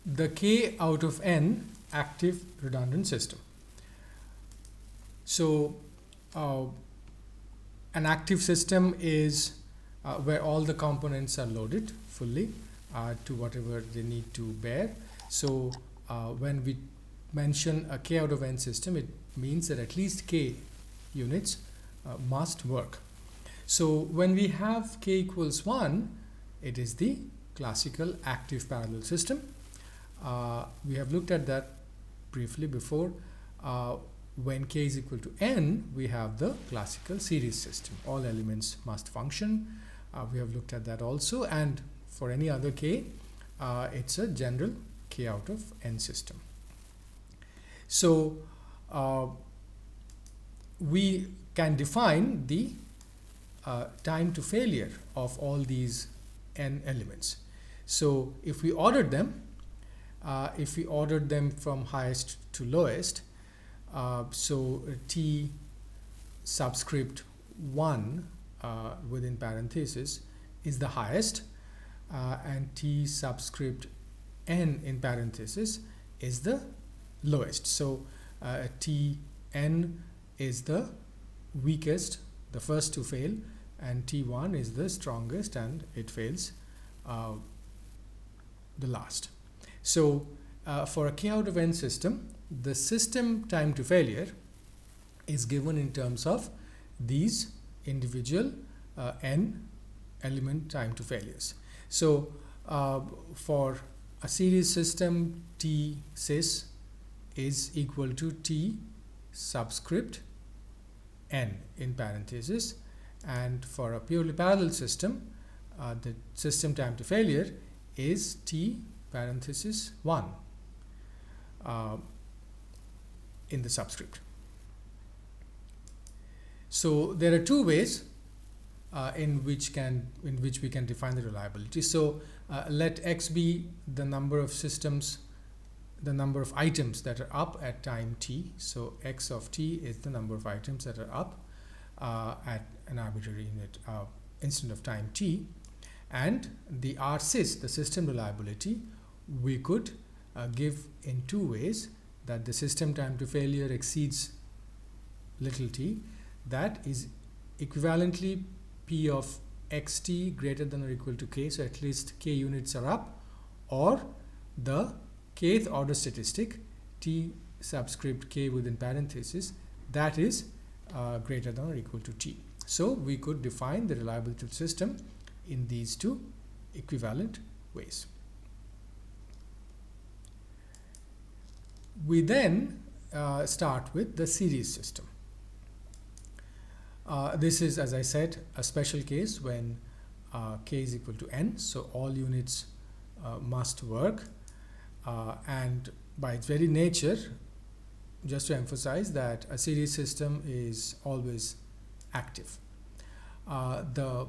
the k out of n active redundant system. So an active system is where all the components are loaded fully to whatever they need to bear. So when we mention a k out of n system, it means that at least k units must work. So when we have k equals 1, it is the classical active parallel system. We have looked at that briefly before. When k is equal to n, we have the classical series system. All elements must function. We have looked at that also. And for any other k, it's a general k out of n system. So we can define the time to failure of all these n elements. So if we ordered them, from highest to lowest, so t subscript 1 within parentheses is the highest, and t subscript n in parentheses is the lowest. So Tn is the weakest, the first to fail, and T1 is the strongest and it fails the last. So for a k out of n system, the system time to failure is given in terms of these individual n element time to failures. So for a series system, T sys is equal to T subscript n in parentheses, and for a purely parallel system, the system time to failure is T parenthesis 1 in the subscript. So there are two ways in which we can define the reliability. So let x be the number of systems, the number of items that are up at time t. So x of t is the number of items that are up at an arbitrary unit instant of time t, and the RSys, the system reliability, we could give in two ways: that the system time to failure exceeds little t, that is equivalently p of xt greater than or equal to k, so at least k units are up, or the kth order statistic t subscript k within parentheses, that is greater than or equal to t. So we could define the reliability of the system in these two equivalent ways. We then start with the series system. This is, as I said, a special case when k is equal to n, so all units must work, and by its very nature, just to emphasize that a series system is always active. The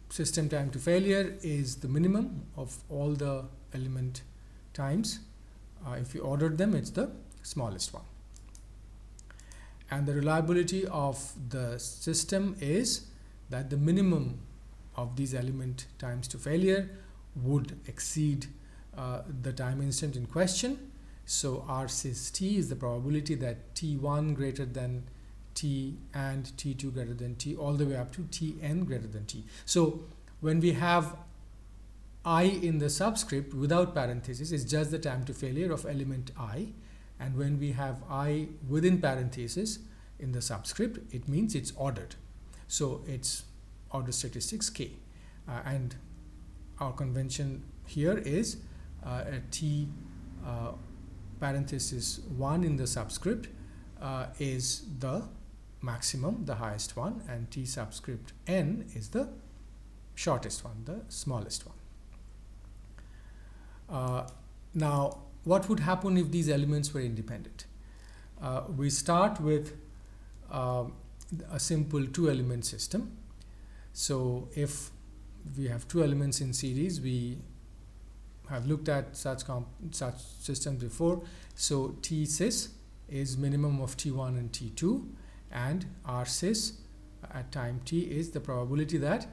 system time to failure is the minimum of all the element times. If you ordered them, it's the smallest one. And the reliability of the system is that the minimum of these element times to failure would exceed the time instant in question. So RSys t is the probability that T1 greater than t and T2 greater than t, all the way up to Tn greater than t. So when we have I in the subscript without parentheses, it's just the time to failure of element I, and when we have I within parentheses in the subscript, it means it's ordered. So it's order statistics k, and our convention here is t parenthesis 1 in the subscript is the maximum, the highest one, and t subscript n is the shortest one, the smallest one. Now, what would happen if these elements were independent? We start with a simple two-element system. So if we have two elements in series, we have looked at such systems before. So T sys is minimum of T1 and T2, and R sys at time t is the probability that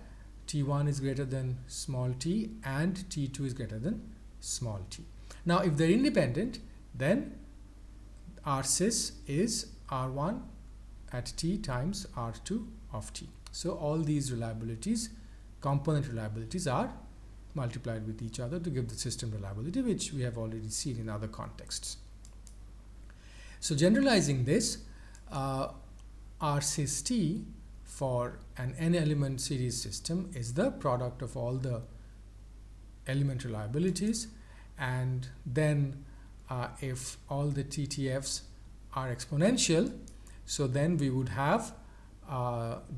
T1 is greater than small t and T2 is greater than small t. Now if they're independent, then R_sys is R1 at t times R2 of t. So all these reliabilities, component reliabilities, are multiplied with each other to give the system reliability, which we have already seen in other contexts. So generalizing this, R_sys t for an n element series system is the product of all the element reliabilities, and then if all the TTFs are exponential, so then we would have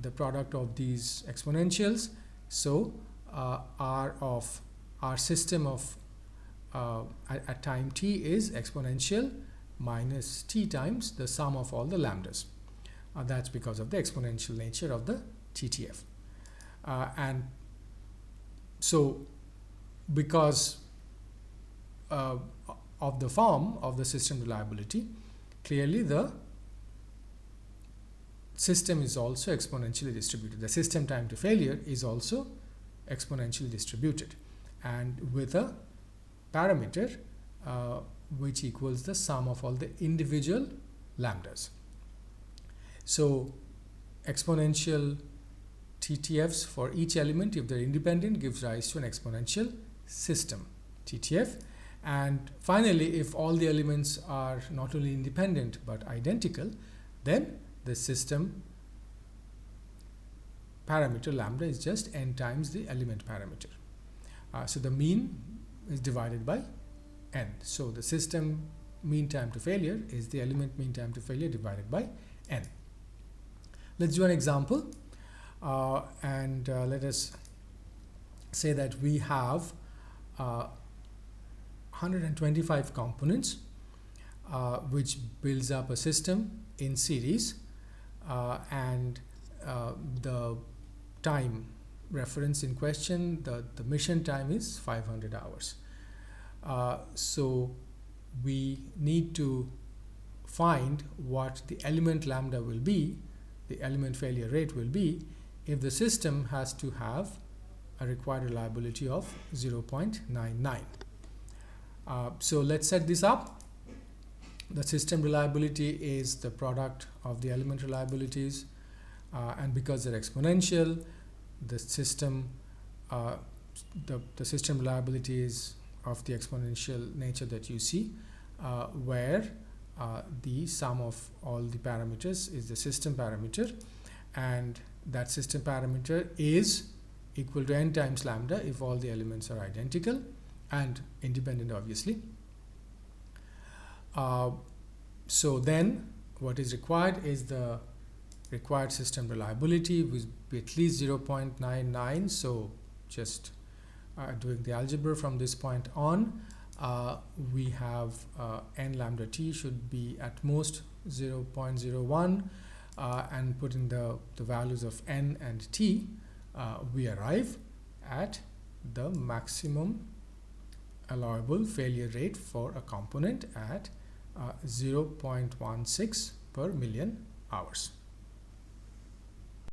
the product of these exponentials. So our system of at time t is exponential minus t times the sum of all the lambdas. That's because of the exponential nature of the TTF. And so because of the form of the system reliability, clearly the system is also exponentially distributed. The system time to failure is also exponentially distributed, and with a parameter which equals the sum of all the individual lambdas. So exponential TTFs for each element, if they're independent, gives rise to an exponential system TTF. And finally, if all the elements are not only independent but identical, then the system parameter lambda is just n times the element parameter. So the mean is divided by n. So the system mean time to failure is the element mean time to failure divided by n. Let's do an example, and let us say that we have 125 components which builds up a system in series, and the time reference in question, the mission time is 500 hours. So we need to find what the element lambda will be, the element failure rate will be, if the system has to have a required reliability of 0.99. So let's set this up. The system reliability is the product of the element reliabilities, and because they're exponential, the system reliability is of the exponential nature that you see, where the sum of all the parameters is the system parameter, and that system parameter is equal to n times lambda if all the elements are identical and independent, obviously. So then what is required is the required system reliability will be at least 0.99. So just doing the algebra from this point on, we have n lambda t should be at most 0.01, and putting the values of n and t, we arrive at the maximum allowable failure rate for a component at 0.16 per million hours.